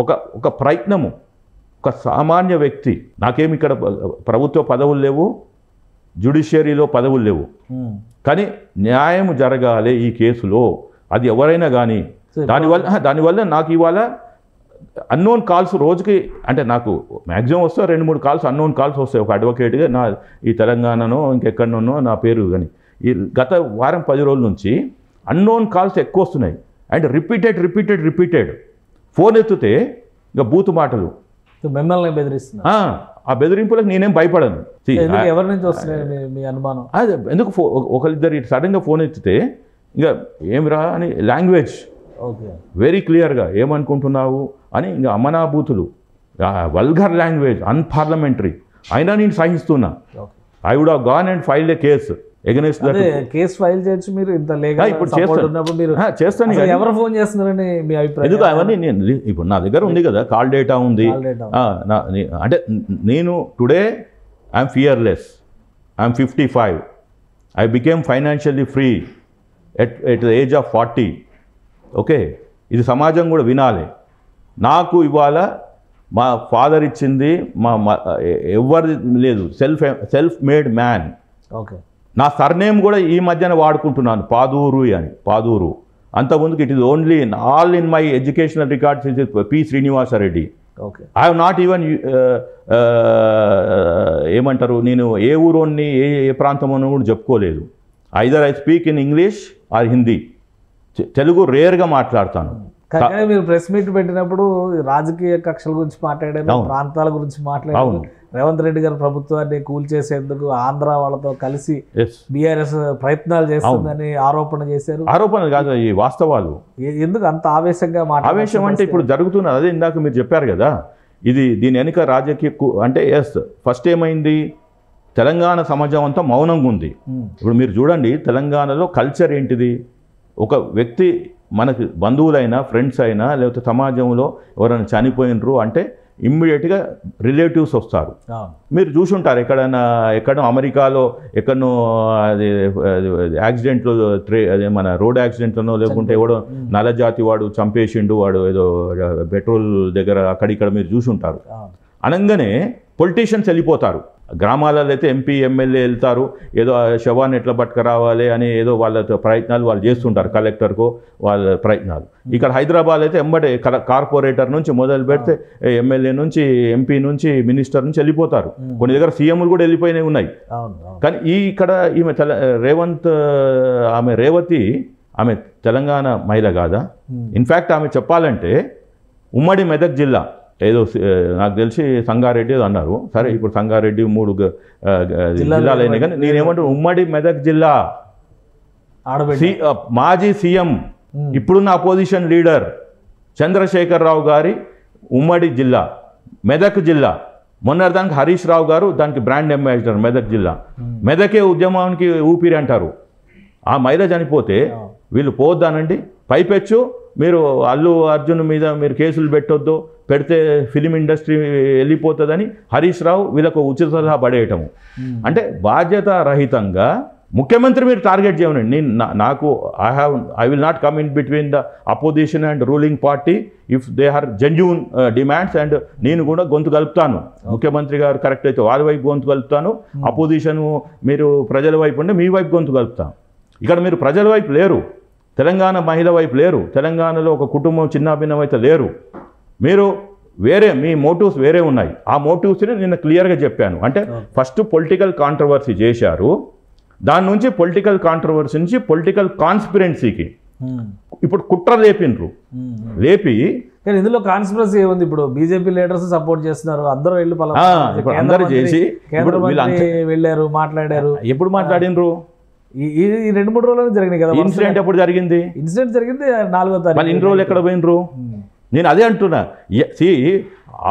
ఒక ప్రయత్నము, ఒక సామాన్య వ్యక్తి, నాకేమి ఇక్కడ ప్రభుత్వ పదవులు లేవు, జ్యుడిషియరీలో పదవులు లేవు, కానీ న్యాయం జరగాలి ఈ కేసులో, అది ఎవరైనా కానీ. దానివల్ల నాకు ఇవాళ అన్నోన్ కాల్స్ రోజుకి, అంటే నాకు మ్యాక్సిమం వస్తాయి 2-3 కాల్స్, అన్నోన్ కాల్స్ వస్తాయి ఒక అడ్వకేట్గా, నా ఈ తెలంగాణనో ఇంకెక్కడనో నా పేరు. కానీ ఈ గత వారం 10 రోజుల నుంచి అన్నోన్ కాల్స్ ఎక్కువ వస్తున్నాయి, అండ్ రిపీటెడ్ ఫోన్ ఎత్తితే ఇక బూతు మాటలు, మిమ్మల్ని బెదిరిస్తున్నా. ఆ బెదిరింపులకు నేనేం భయపడను. ఎవరి నుంచి వస్తున్నాయి మీ అనుమానం? అదే ఎందుకు ఒకరిద్దరు సడన్గా ఫోన్ ఎత్తితే ఇంకా ఏమిరా అని లాంగ్వేజ్ వెరీ క్లియర్గా ఏమనుకుంటున్నావు అని, ఇంకా అమనాభూతులు, వల్గర్ లాంగ్వేజ్, అన్పార్లమెంటరీ, అయినా నేను సహిస్తున్నా. I would have gone and filed a case against that. Case file చేయొచ్చు మీరు, ఇంత లీగల్ ఇప్పుడు చేస్తాను. ఎవరు ఫోన్ చేస్తున్నారని మీ అభిప్రాయం? ఎందుకు అవన్నీ నేను ఇప్పుడు నా దగ్గర ఉంది కదా, కాల్ డేటా ఉంది. అంటే నేను today I'm fearless, I'm 55, I became financially free at the age of 40. Okay, ఇది సమాజం కూడా వినాలి. నాకు ఇవాళ మా ఫాదర్ ఇచ్చింది ఎవరి లేదు, సెల్ఫ్ మేడ్ మ్యాన్. ఓకే, నా సర్నేమ్ కూడా ఈ మధ్యన వాడుకుంటున్నాను, పాదూరు అని. పాదూరు అంతకుముందుకు it is only all in my educational records is P Srinivasa Reddy. Okay, I have not even ఏమంటారు, నేను ఏ ఊరోని ఏ ప్రాంతమని కూడా చెప్పుకోలేదు. Either I speak in English or Hindi, Telugu రేర్గా మాట్లాడతాను. కానీ మీరు ప్రెస్ మీట్ పెట్టినప్పుడు రాజకీయ కక్షల గురించి మాట్లాడారు, ప్రాంతాల గురించి మాట్లాడారు. రేవంత్ రెడ్డి గారు ప్రభుత్వాన్ని కూల్చేసేందుకు ఆంధ్ర వాళ్ళతో కలిసి బీఆర్ఎస్ ప్రయత్నాలు చేస్తుందని ఆరోపణ చేశారు. ఆరోపణలు కాదు, ఈ వాస్తవాలు. ఎందుకు అంత ఆవేశంగా ఆవేశం అంటే ఇప్పుడు జరుగుతున్నది అదే. ఇందాక మీరు చెప్పారు కదా, దీని వెనుక రాజకీయ అంటే ఫస్ట్ ఏమైంది, తెలంగాణ సమాజం అంతా మౌనంగా ఉంది. ఇప్పుడు మీరు చూడండి, తెలంగాణలో కల్చర్ ఏంటిది, ఒక వ్యక్తి మనకి బంధువులైనా ఫ్రెండ్స్ అయినా లేకపోతే సమాజంలో ఎవరైనా చనిపోయినరు అంటే ఇమ్మీడియట్గా రిలేటివ్స్ వస్తారు. మీరు చూసుంటారు ఎక్కడో అమెరికాలో ఎక్కడనో అది యాక్సిడెంట్లో అదే మన రోడ్ యాక్సిడెంట్లోనో లేకుంటే ఎవడో నల్లజాతి వాడు చంపేసిండు, వాడు ఏదో పెట్రోల్ దగ్గర అక్కడిక్కడ మీరు చూసుంటారు. అనగానే పొలిటీషియన్స్ వెళ్ళిపోతారు. గ్రామాలలో అయితే ఎంపీ ఎమ్మెల్యే వెళ్తారు, ఏదో శవాన్ని ఎట్లా పట్టుకురావాలి అని ఏదో వాళ్ళ ప్రయత్నాలు వాళ్ళు చేస్తుంటారు, కలెక్టర్కో వాళ్ళ ప్రయత్నాలు. ఇక్కడ హైదరాబాద్ అయితే ఎంబడే కార్పొరేటర్ నుంచి మొదలు పెడితే ఎమ్మెల్యే నుంచి ఎంపీ నుంచి మినిస్టర్ నుంచి వెళ్ళిపోతారు. కొన్ని దగ్గర సీఎంలు కూడా వెళ్ళిపోయినవి ఉన్నాయి. కానీ ఇక్కడ ఈమె ఆమె రేవతి ఆమె తెలంగాణ మహిళ కాదా? ఇన్ఫ్యాక్ట్ ఆమె చెప్పాలంటే ఉమ్మడి మెదక్ జిల్లా ఏదో నాకు తెలిసి సంగారెడ్డి ఏదో అన్నారు. సరే, ఇప్పుడు సంగారెడ్డి 3 జిల్లాలైనా కానీ నేనేమంటాను, ఉమ్మడి మెదక్ జిల్లా మాజీ సీఎం ఇప్పుడున్న అపోజిషన్ లీడర్ చంద్రశేఖరరావు గారి ఉమ్మడి జిల్లా మెదక్ జిల్లా. మొన్నటిదానికి హరీష్ రావు గారు దానికి బ్రాండ్ అంబాసిడర్ మెదక్ జిల్లా. మెదకే ఉద్యమానికి ఊపిరి అంటారు. ఆ మహిళ చనిపోతే వీళ్ళు పోద్దానండి. పైపెచ్చు మీరు అల్లు అర్జున్ మీద మీరు కేసులు పెట్టొద్దు, పెడితే ఫిలిం ఇండస్ట్రీ వెళ్ళిపోతుందని హరీష్ రావు వీళ్ళకు ఉచిత సలహా పడేయటము. అంటే బాధ్యత రహితంగా ముఖ్యమంత్రి మీరు టార్గెట్ చేయమని. నేను నాకు I will not come in between the opposition and ruling party if they are genuine demands. And నేను కూడా గొంతు కలుపుతాను. ముఖ్యమంత్రి గారు కరెక్ట్ అయితే వాళ్ళ వైపు గొంతు కలుపుతాను, అపోజిషన్ మీరు ప్రజల వైపు ఉంటే మీ వైపు గొంతు కలుపుతాను. ఇక్కడ మీరు ప్రజల వైపు లేరు, తెలంగాణ మహిళ వైపు లేరు, తెలంగాణలో ఒక కుటుంబం చిన్నాభిన్నమైతే లేరు. మీరు వేరే మీ మోటివ్స్ వేరే ఉన్నాయి. ఆ మోటివ్స్ని నేను క్లియర్గా చెప్పాను. అంటే ఫస్ట్ పొలిటికల్ కాంట్రవర్సీ చేశారు, దాని నుంచి పొలిటికల్ కాంట్రవర్సీ నుంచి పొలిటికల్ కాన్స్పిరెన్సీకి ఇప్పుడు కుట్ర లేపినరు. లేపి కానీ ఇందులో కాన్స్పిరసీ ఏముంది? ఇప్పుడు బీజేపీ లీడర్స్ సపోర్ట్ చేస్తున్నారు, అందరూ వెళ్ళి అందరూ చేసి వెళ్ళారు, మాట్లాడారు. ఎప్పుడు మాట్లాడినరు? ఈ 2-3 రోజులు జరిగినాయి కదా. ఇన్సిడెంట్ ఎప్పుడు జరిగింది? ఇన్సిడెంట్ జరిగింది 4వ తారీఖు. ఇన్ని రోజులు ఎక్కడ పోయినరు? నేను అదే అంటున్నా.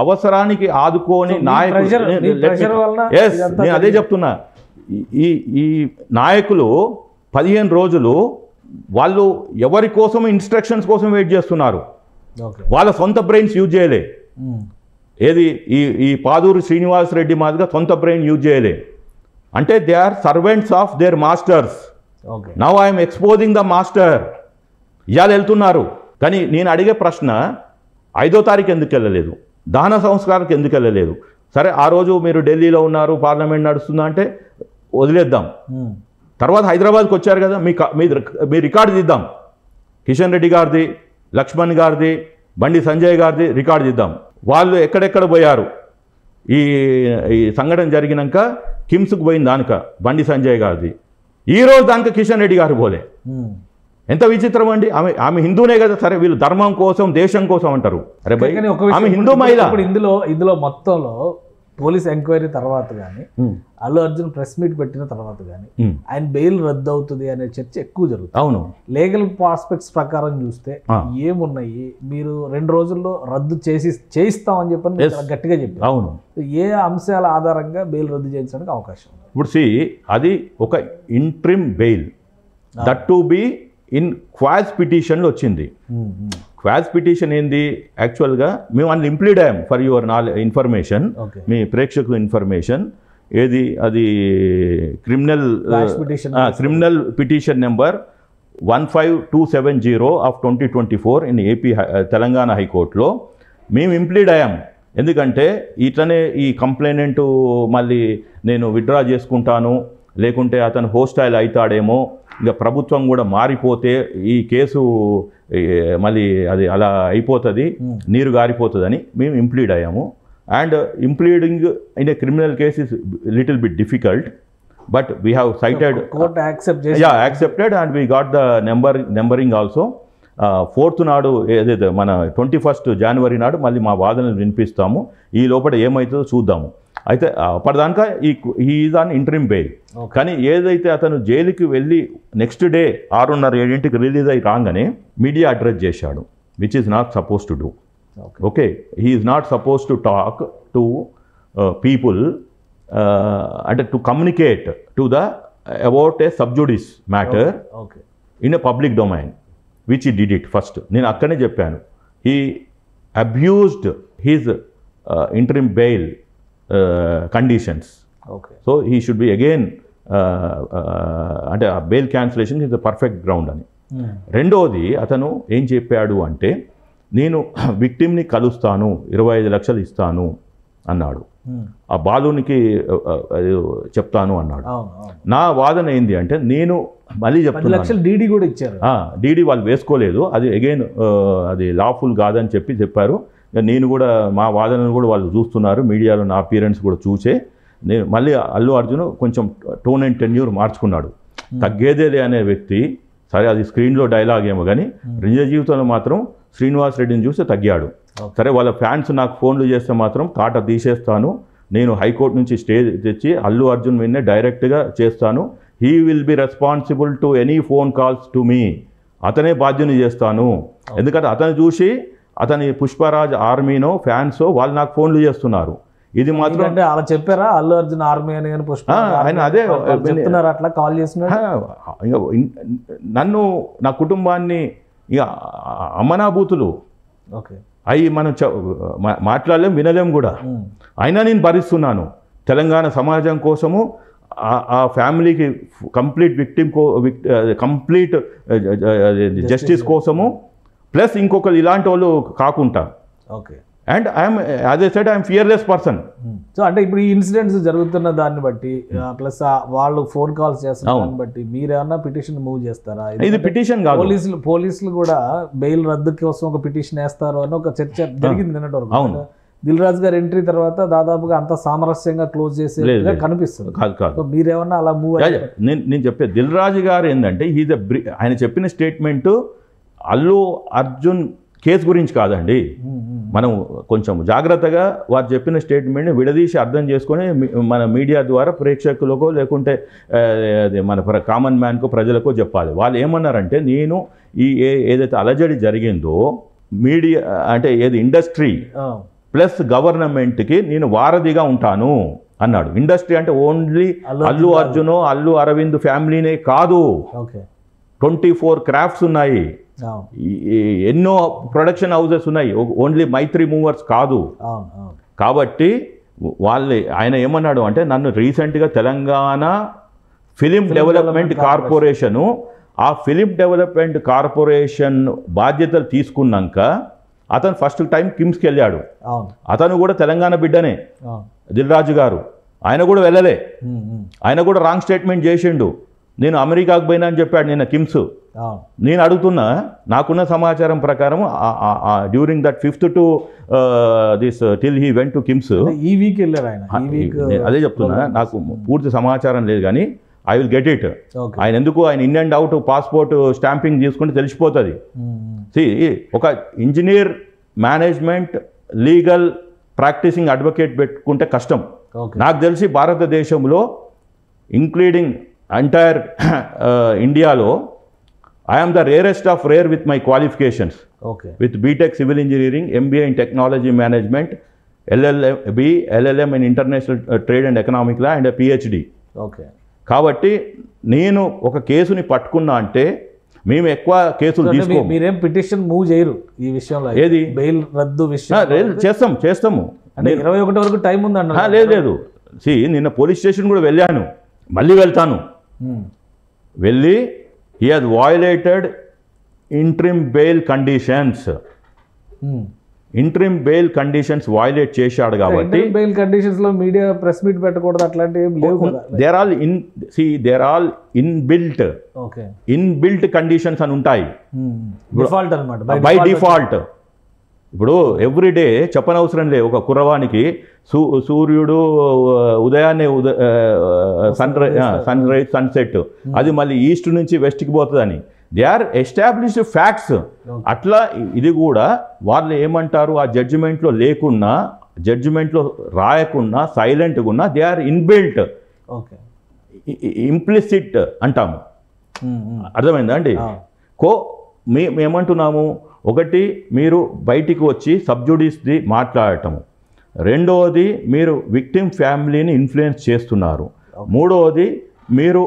అవసరానికి ఆదుకోని నాయకులు, నేను అదే చెప్తున్నా. ఈ నాయకులు 15 రోజులు వాళ్ళు ఎవరి కోసం ఇన్స్ట్రక్షన్స్ కోసం వెయిట్ చేస్తున్నారు. వాళ్ళ సొంత బ్రెయిన్స్ యూజ్ చేయలే. ఏది ఈ పాదూరు శ్రీనివాస్ రెడ్డి మాదిరిగా సొంత బ్రెయిన్ యూజ్ చేయలే. అంటే they are servants of their masters. Now I'm exposing the master. ఇవాళ వెళ్తున్నారు. కానీ నేను అడిగే ప్రశ్న 5వ తారీఖు ఎందుకు వెళ్ళలేదు? దహన సంస్కారానికి ఎందుకు వెళ్ళలేదు? సరే ఆ రోజు మీరు ఢిల్లీలో ఉన్నారు, పార్లమెంట్ నడుస్తుందా అంటే వదిలేద్దాం. తర్వాత హైదరాబాద్కి వచ్చారు కదా, మీ రికార్డు తీద్దాం. కిషన్ రెడ్డి గారిది, లక్ష్మణ్ గారిది, బండి సంజయ్ గారిది రికార్డు తీద్దాం. వాళ్ళు ఎక్కడెక్కడ పోయారు ఈ సంఘటన జరిగినాక? కిమ్స్కి పోయిన దానిక బండి సంజయ్ గారిది. ఈరోజు దానిక కిషన్ రెడ్డి గారు పోలే. ఎంత విచిత్రం అండి. ఆమె హిందూనే కదా. సరే వీళ్ళు ధర్మం కోసం దేశం కోసం అంటారు. అరే భయ్ ఆమె హిందూ మహిళ. ఇందులో మొత్తంలో పోలీస్ ఎంక్వైరీ తర్వాత కానీ, అల్లు అర్జున్ ప్రెస్ మీట్ పెట్టిన తర్వాత కానీ ఆయన బెయిల్ రద్దు అవుతుంది అనే చర్చ ఎక్కువ జరుగుతుంది. అవును. లీగల్ ఆస్పెక్ట్స్ ప్రకారం చూస్తే ఏమున్నాయి? మీరు 2 రోజుల్లో రద్దు చేయిస్తామని చెప్పని గట్టిగా చెప్పారు. అవును. ఏ అంశాల ఆధారంగా బెయిల్ రద్దు చేయించడానికి అవకాశం ఉంది? ఇప్పుడు అది ఒక interim bail, that to be in quash పిటిషన్లో వచ్చింది. క్వాజ్ పిటిషన్ ఏంది? యాక్చువల్గా మేము అందులో ఇంప్లీడ్ అయ్యాం. ఫర్ యువర్ ఇన్ఫర్మేషన్, మీ ప్రేక్షకుల ఇన్ఫర్మేషన్. ఏది అది criminal petition number 15270 of 2024 in AP Telangana హైకోర్టులో మేము ఇంప్లీడ్ అయ్యాం. ఎందుకంటే ఇట్లనే ఈ కంప్లైనెంట్ మళ్ళీ నేను విత్డ్రా చేసుకుంటాను, లేకుంటే అతను హోస్టైల్ అవుతాడేమో, ఇక ప్రభుత్వం కూడా మారిపోతే ఈ కేసు మళ్ళీ అది అలా అయిపోతుంది, నీరు గారిపోతుందని మేము ఇంప్లీడ్ అయ్యాము. And impleading in a criminal case is little bit difficult, but we have cited, accepted and we got the numbering also. 4th నాడు ఏదైతే మన 21st జనవరి నాడు మళ్ళీ మా వాదనలు వినిపిస్తాము. ఈ లోపల ఏమవుతుందో చూద్దాము. అయితే అప్పటిదాకా ఈ దాని ఇంటరిమ్ బెయిల్. కానీ ఏదైతే అతను జైలుకి వెళ్ళి నెక్స్ట్ డే 6:30-7కి రిలీజ్ అయ్యి రాగానే మీడియా అడ్రస్ చేశాడు, which is not suppose to do. Okay, he is not suppose to talk to people, అంటే to communicate to the about a sub judice matter in a public domain, which he did it first. నేను అక్కడనే చెప్పాను, he abused his interim bail conditions. So he should be again అంటే ఆ bail cancellation is the perfect ground అని. రెండోది అతను ఏం చెప్పాడు అంటే, నేను విక్టిమ్ని కలుస్తాను, 25 లక్షలు ఇస్తాను అన్నాడు. ఆ బాలునికి చెప్తాను అన్నాడు. నా వాదన ఏంది అంటే, నేను మళ్ళీ చెప్తాను, డీడీ కూడా ఇచ్చారు. డీడీ వాళ్ళు వేసుకోలేదు, అది అగైన్ అది లాఫుల్ కాదని చెప్పారు. నేను కూడా మా వాదనను కూడా వాళ్ళు చూస్తున్నారు, మీడియాలో నా అపియరెన్స్ కూడా చూసే నేను మళ్ళీ అల్లు అర్జున్ కొంచెం టోన్ అండ్ టెన్యూర్ మార్చుకున్నాడు. తగ్గేదేలే అనే వ్యక్తి, సరే అది స్క్రీన్లో డైలాగ్ ఏమో కానీ నిజ జీవితంలో మాత్రం శ్రీనివాస్ రెడ్డిని చూస్తే తగ్గాడు. సరే వాళ్ళ ఫ్యాన్స్ నాకు ఫోన్లు చేస్తే మాత్రం తాట తీసేస్తాను, నేను హైకోర్టు నుంచి స్టే తెచ్చి అల్లు అర్జున్ మీదనే డైరెక్ట్గా చేస్తాను, he will be responsible to any phone calls to me, అతనే బాధ్యుని చేస్తాను. ఎందుకంటే అతను చూసి అతని పుష్పరాజ్ ఆర్మీనో ఫ్యాన్సో వాళ్ళు నాకు ఫోన్లు చేస్తున్నారు. ఇది మాత్రం అంటే అలా చెప్పారా అల్లు అర్జున్ ఆర్మీ అని కానీ పుష్ప ఆయన అదే చెప్తున్నారు అట్లా కాల్ చేస్తున్నారు. నన్ను నా కుటుంబాన్ని ఇక అమ్మనాభూతులు ఓకే అవి మనం మాట్లాడలేం వినలేం కూడా. అయినా నేను భరిస్తున్నాను తెలంగాణ సమాజం కోసము, ఆ ఫ్యామిలీకి కంప్లీట్ కంప్లీట్ జస్టిస్ కోసము, ప్లస్ ఇంకొకరు ఇలాంటి వాళ్ళు కాకుండా. Okay. And I'm as I said I'm fearless person. So అంటే ఇప్పుడు ఈ ఇన్సిడెంట్స్ జరుగుతున్న దాన్ని బట్టి ప్లస్ వాళ్ళు ఫోన్ కాల్స్ చేస్తున్న దాన్ని బట్టి మీరేమన్నా పిటిషన్ మూవ్ చేస్తారా? ఇది పిటిషన్ కాదు, పోలీసులు కూడా బెయిల్ రద్దు కోసం ఒక పిటిషన్ వేస్తారు అని ఒక చర్చ జరిగింది నిన్నటి వరకు. అవును, దిల్ రాజు గారి ఎంట్రీ తర్వాత దాదాపుగా అంత సామరస్యంగా క్లోజ్ చేసే కనిపిస్తుంది. కాదు మీరేమన్నా అలా మూవ్? నేను చెప్పే దిల్ రాజు గారు ఏంటంటే ఆయన చెప్పిన స్టేట్మెంట్ అల్లు అర్జున్ కేసు గురించి కాదండి. మనం కొంచెం జాగ్రత్తగా వారు చెప్పిన స్టేట్మెంట్ని విడదీసి అర్థం చేసుకొని మన మీడియా ద్వారా ప్రేక్షకులకో లేకుంటే మన కామన్ మ్యాన్కో ప్రజలకో చెప్పాలి. వాళ్ళు ఏమన్నారంటే, నేను ఏదైతే అలజడి జరిగిందో మీడియా అంటే ఏది ఇండస్ట్రీ ప్లస్ గవర్నమెంట్కి నేను వారధిగా ఉంటాను అన్నాడు. ఇండస్ట్రీ అంటే ఓన్లీ అల్లు అర్జున్ అల్లు అరవింద్ ఫ్యామిలీనే కాదు, 24 క్రాఫ్ట్స్ ఉన్నాయి, ఎన్నో ప్రొడక్షన్ హౌసెస్ ఉన్నాయి, ఓన్లీ మైత్రి మూవర్స్ కాదు. కాబట్టి ఆయన ఏమన్నాడు అంటే, నన్ను రీసెంట్గా తెలంగాణ ఫిలిం డెవలప్మెంట్ కార్పొరేషను, ఆ ఫిలిం డెవలప్మెంట్ కార్పొరేషన్ బాధ్యతలు తీసుకున్నాక అతను ఫస్ట్ టైం కిమ్స్కి వెళ్ళాడు. అతను కూడా తెలంగాణ బిడ్డనే దిల్ రాజు గారు. ఆయన కూడా వెళ్ళలే, ఆయన కూడా రాంగ్ స్టేట్మెంట్ చేసిండు. నేను అమెరికాకు పోయినా అని చెప్పాడు నిన్న కిమ్స్. నేను అడుగుతున్నా, నాకున్న సమాచారం ప్రకారం during that 5th to this till he went to KIMS, ఈ వీక్ వెళ్ళారు ఆయన. అదే చెప్తున్నా, నాకు పూర్తి సమాచారం లేదు కానీ ఐ విల్ గెట్ ఇట్. ఆయన ఎందుకు ఆయన in and out passport stamping తీసుకుంటే తెలిసిపోతుంది. ఒక engineer, management, legal, practicing advocate పెట్టుకుంటే కష్టం. నాకు తెలిసి భారతదేశంలో ఇంక్లూడింగ్ ఎంటైర్ ఇండియాలో I'm the rarest of rare with my qualifications. With BTech civil engineering, MBA in technology management, LLM in international trade and economic law and PhD. కాబట్టి నేను ఒక కేసుని పట్టుకున్నా అంటే, మేము ఎక్కువ కేసులు తీసుకోము. మీరేం పిటిషన్ మూవ్ చేయరు ఈ విషయంలో? ఏది బెయిల్ రద్దు విషయం చేస్తాము. 21 వరకు టైం ఉందన్న. లేదు నిన్న పోలీస్ స్టేషన్ కూడా వెళ్ళాను, మళ్ళీ వెళ్తాను. వెళ్ళి he has violated interim bail conditions. Interim bail conditions violate చేశాడు కాబట్టి బెయిల్ కండిషన్స్ లో మీడియా ప్రెస్ మీట్ పెట్టకూడదు అట్లాంటివి ఏం లేవు కదా. దేర్ ఆల్ ఇన్బిల్ట్ కండిషన్స్ అని ఉంటాయి. డిఫాల్ట్ అన్నమాట, బై డిఫాల్ట్. ఇప్పుడు ఎవ్రీడే చెప్పనవసరం లేదు, ఒక కుర్రవానికి సూర్యుడు ఉదయాన్నే సన్ రైజ్ సన్సెట్, అది మళ్ళీ ఈస్ట్ నుంచి వెస్ట్కి పోతుందని. They are established facts. అట్లా ఇది కూడా వాళ్ళు ఏమంటారు, ఆ జడ్జిమెంట్లో లేకున్నా, జడ్జిమెంట్లో రాయకున్నా, సైలెంట్గా ఉన్నా, దే ఆర్ ఇన్బిల్ట్, ఇంప్లిసిట్ అంటాము. అర్థమైందా అండి? మేమేమంటున్నాము, ఒకటి మీరు బయటికి వచ్చి సబ్జుడిస్ది మాట్లాడటము, రెండవది మీరు విక్టిమ్ ఫ్యామిలీని ఇన్ఫ్లుయెన్స్ చేస్తున్నారు, మూడవది మీరు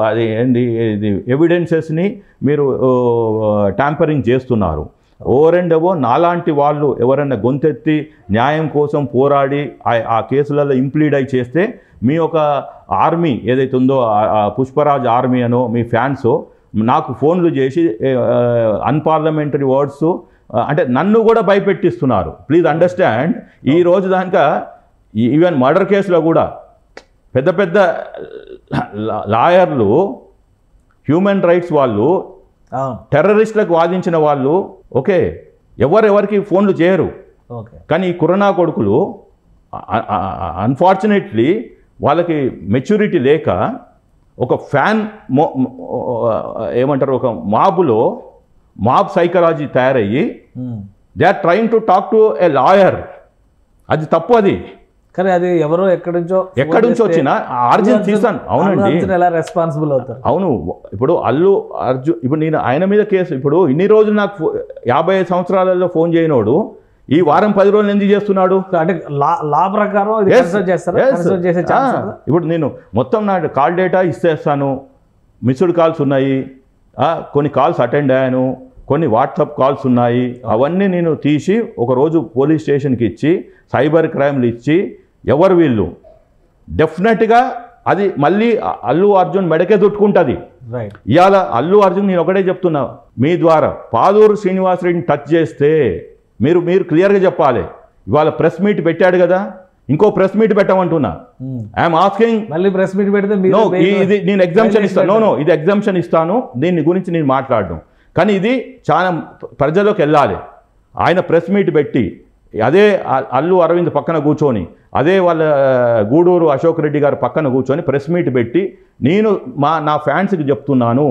అది ఏంది ఎవిడెన్సెస్ని మీరు ట్యాంపరింగ్ చేస్తున్నారు. ఓవరెండవో నాలాంటి వాళ్ళు ఎవరైనా గొంతెత్తి న్యాయం కోసం పోరాడి ఆ కేసులలో ఇంప్లీడ్ అయి చేస్తే మీ ఒక ఆర్మీ ఏదైతే ఉందో, పుష్పరాజ్ ఆర్మీ అనో మీ ఫ్యాన్సో నాకు ఫోన్లు చేసి అన్పార్లమెంటరీ వర్డ్స్ అంటే నన్ను కూడా భయపెట్టిస్తున్నారు. Please understand. ఈరోజు దానిక ఈవెన్ మర్డర్ కేసులో కూడా పెద్ద పెద్ద లాయర్లు, హ్యూమన్ రైట్స్ వాళ్ళు, టెర్రరిస్టులకు వాదించిన వాళ్ళు ఓకే ఎవరెవరికి ఫోన్లు చేయరు. కానీ ఈ కరోనా కొడుకులు అన్ఫార్చునేట్లీ వాళ్ళకి మెచ్యూరిటీ లేక ఒక ఫ్యాన్ ఏమంటారు, ఒక మాబ్ సైకాలజీ తయారయ్యి they are trying to talk to a lawyer. అది తప్పు. అది కానీ అది ఎవరో ఎక్కడి నుంచో వచ్చిన ఆర్జన్ తీసాను. అవునండి, ఎలా రెస్పాన్సిబుల్ అవుతారు? అవును. ఇప్పుడు అల్లు అర్జున్, ఇప్పుడు నేను ఆయన మీద కేసు, ఇప్పుడు ఇన్ని రోజులు నాకు 55 సంవత్సరాలలో ఫోన్ చేయనోడు ఈ వారం 10 రోజులు ఎందుకు చేస్తున్నాడు? అంటే లా ప్రకారం ఇది కన్సిడర్ చేస్తారా? కన్సిడర్ చేసే ఛాన్స్ ఉందా? ఇప్పుడు నేను మొత్తం నా కాల్ డేటా ఇచ్చేస్తాను, మిస్డ్ కాల్స్ ఉన్నాయి, కొన్ని కాల్స్ అటెండ్ అయ్యాను, కొన్ని వాట్సాప్ కాల్స్ ఉన్నాయి, అవన్నీ నేను తీసి ఒకరోజు పోలీస్ స్టేషన్కి ఇచ్చి సైబర్ క్రైమ్లు ఇచ్చి ఎవరు వీళ్ళు డెఫినెట్గా అది మళ్ళీ అల్లు అర్జున్ మెడకే చుట్టుకుంటుంది. ఇవాళ అల్లు అర్జున్ నేను ఒకటే చెప్తున్నా మీ ద్వారా, పాదూరు శ్రీనివాసరెడ్డిని టచ్ చేస్తే మీరు క్లియర్గా చెప్పాలి. ఇవాళ ప్రెస్ మీట్ పెట్టాడు కదా, ఇంకో ప్రెస్ మీట్ పెట్టమంటున్నా. ఐఎమ్ ఆస్కింగ్, మళ్ళీ ప్రెస్ మీట్ పెడితే ఇది నేను ఎగ్జామ్షన్ ఇస్తాను. నో ఇది ఎగ్జామ్షన్ ఇస్తాను, దీని గురించి నేను మాట్లాడడం. కానీ ఇది చాలా ప్రజల్లోకి వెళ్ళాలి. ఆయన ప్రెస్ మీట్ పెట్టి అదే అల్లు అరవింద్ పక్కన కూర్చొని, అదే వాళ్ళ గూడూరు అశోక్ రెడ్డి గారు పక్కన కూర్చొని ప్రెస్ మీట్ పెట్టి నేను నా ఫ్యాన్స్కి చెప్తున్నాను,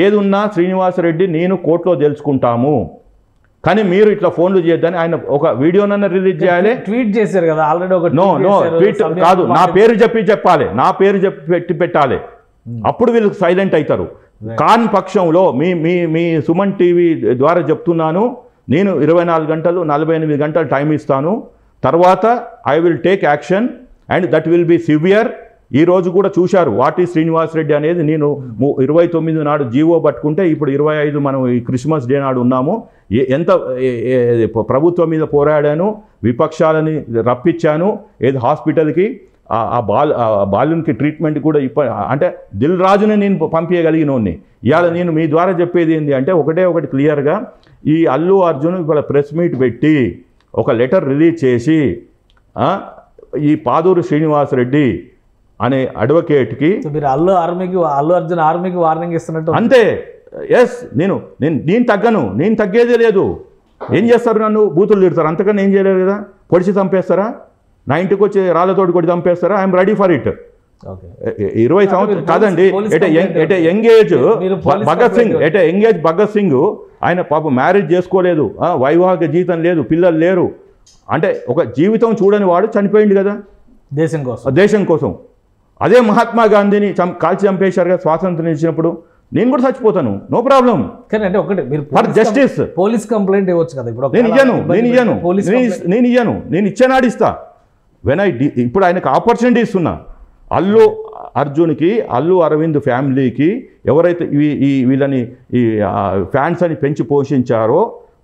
ఏదున్నా శ్రీనివాసరెడ్డి నేను కోర్టులో తెలుసుకుంటాము, కానీ మీరు ఇట్లా ఫోన్లు చేయొద్దని ఆయన ఒక వీడియోనన్నా రిలీజ్ చేయాలి. ట్వీట్ చేశారు కదా ఆల్రెడీ. ఒక నో ట్వీట్ కాదు, నా పేరు చెప్పాలి, నా పేరు చెప్పి పెట్టాలి, అప్పుడు వీళ్ళు సైలెంట్ అవుతారు. కాని పక్షంలో మీ సుమన్ టీవీ ద్వారా చెప్తున్నాను, నేను 24 గంటలు 48 గంటలు టైం ఇస్తాను, తర్వాత I will take action and that will be severe. ఈ రోజు కూడా చూశారు వాటి శ్రీనివాసరెడ్డి అనేది. నేను 29 నాడు జీవో పట్టుకుంటే ఇప్పుడు 25 మనం ఈ క్రిస్మస్ డే నాడు ఉన్నాము. ఎంత ప్రభుత్వం మీద పోరాడాను, విపక్షాలని రప్పించాను, ఏది హాస్పిటల్కి ఆ బాలునికి ట్రీట్మెంట్ కూడా అంటే దిల్ రాజుని నేను పంపించగలిగినోడిని. ఇవాళ నేను మీ ద్వారా చెప్పేది ఏంటి అంటే ఒకటి క్లియర్గా, ఈ అల్లు అర్జున్ ఇవాళ ప్రెస్ మీట్ పెట్టి ఒక లెటర్ రిలీజ్ చేసి ఈ పాదూరు శ్రీనివాసరెడ్డి అనే అడ్వకేట్కి మీరు అల్లు అర్జున్ ఆర్మీకి వార్నింగ్ ఇస్తున్నట్టు అంతే. ఎస్, నేను తగ్గను, నేను తగ్గేదే లేదు. ఏం చేస్తారు? నన్ను బూతులు తిడతారు, అంతకన్నా ఏం చేయలేరు కదా. పొడిచి చంపేస్తారా? నా ఇంటికి వచ్చి రాళ్ళతోటి కొట్టి చంపేస్తారా? I'm ready for it. 20 సంవత్సరాలు కాదండి, at young age Bhagat Singh ఆయన పాపం మ్యారేజ్ చేసుకోలేదు, వైవాహిక జీవితం లేదు, పిల్లలు లేరు, అంటే ఒక జీవితం చూడని వాడు చనిపోయింది కదా దేశం కోసం. అదే మహాత్మా గాంధీని కాల్చి చంపేశారు కదా స్వాతంత్రం ఇచ్చినప్పుడు. నేను కూడా చచ్చిపోతాను, నో ప్రాబ్లం. కానీ అంటే ఒకటి మీరు ఫర్ జస్టిస్ పోలీస్ కంప్లైంట్ ఇవ్వచ్చు కదా. ఇప్పుడు నేను ఇయ్యను, నేను ఇచ్చేనాడు ఇస్తా. ఇప్పుడు ఆయనకు ఆపర్చునిటీ ఇస్తున్నా. అల్లు అర్జున్కి, అల్లు అరవింద్ ఫ్యామిలీకి ఎవరైతే వీళ్ళని ఈ ఫ్యాన్స్ అని పెంచి పోషించారో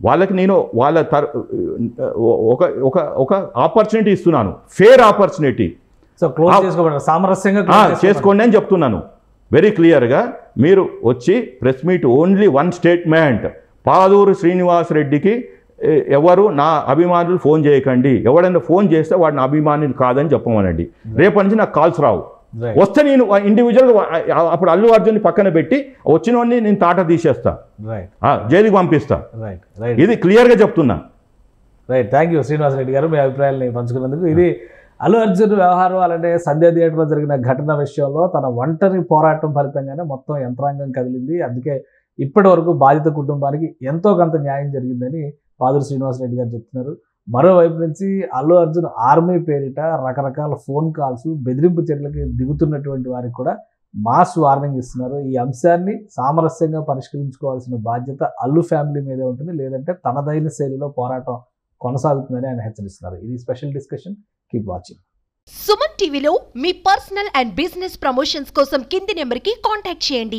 వాళ్ళకి నేను ఒక ఆపర్చునిటీ ఇస్తున్నాను, ఫేర్ ఆపర్చునిటీ. సో క్లోజ్ చేసుకోండి, సామరస్యంగా చేసుకోండి అని చెప్తున్నాను వెరీ క్లియర్గా. మీరు వచ్చి press meet only one statement, Paduru శ్రీనివాసరెడ్డికి ఎవరు నా అభిమానులు ఫోన్ చేయకండి, ఎవడైనా ఫోన్ చేస్తే వాడిని అభిమానులు కాదని చెప్పమనండి. రేపటి నుంచి నాకు కాల్స్ రావు. వస్తే నేను ఇండివిజువల్గా అప్పుడు అల్లు అర్జున్ని పక్కన పెట్టి వచ్చినవన్నీ నేను తాట తీసేస్తా, జైలుకి పంపిస్తా. ఇది క్లియర్గా చెప్తున్నా. రైట్, థ్యాంక్ యూ శ్రీనివాసరెడ్డి గారు మీ అభిప్రాయాన్ని పంచుకున్నందుకు. ఇది అల్లు అర్జున్ వ్యవహారం అలాంటి సంధ్యా థియేటర్లో జరిగిన ఘటన విషయంలో తన ఒంటరి పోరాటం ఫలితంగానే మొత్తం యంత్రాంగం కదిలింది. అందుకే ఇప్పటి వరకు బాధిత కుటుంబానికి ఎంతో కొంత న్యాయం జరిగిందని పాదూరు శ్రీనివాసరెడ్డి గారు చెప్తున్నారు. మరోవైపు నుంచి అల్లు అర్జున్ ఆర్మీ పేరిట రకరకాల ఫోన్ కాల్స్, బెదిరింపు చర్యలకి దిగుతున్నటువంటి వారికి కూడా మాస్ వార్నింగ్ ఇస్తున్నారు. ఈ అంశాన్ని సామరస్యంగా పరిష్కరించుకోవాల్సిన బాధ్యత అల్లు ఫ్యామిలీ మీదే ఉంటుంది, లేదంటే తనదైన శైలిలో పోరాటం కొనసాగుతుందని ఆయన హెచ్చరిస్తున్నారు. ఇది special discussion. Keep watching. Suman టీవీలో మీ పర్సనల్ అండ్ బిజినెస్ ప్రమోషన్స్ కోసం కింది నెంబర్కి కాంటాక్ట్ చేయండి.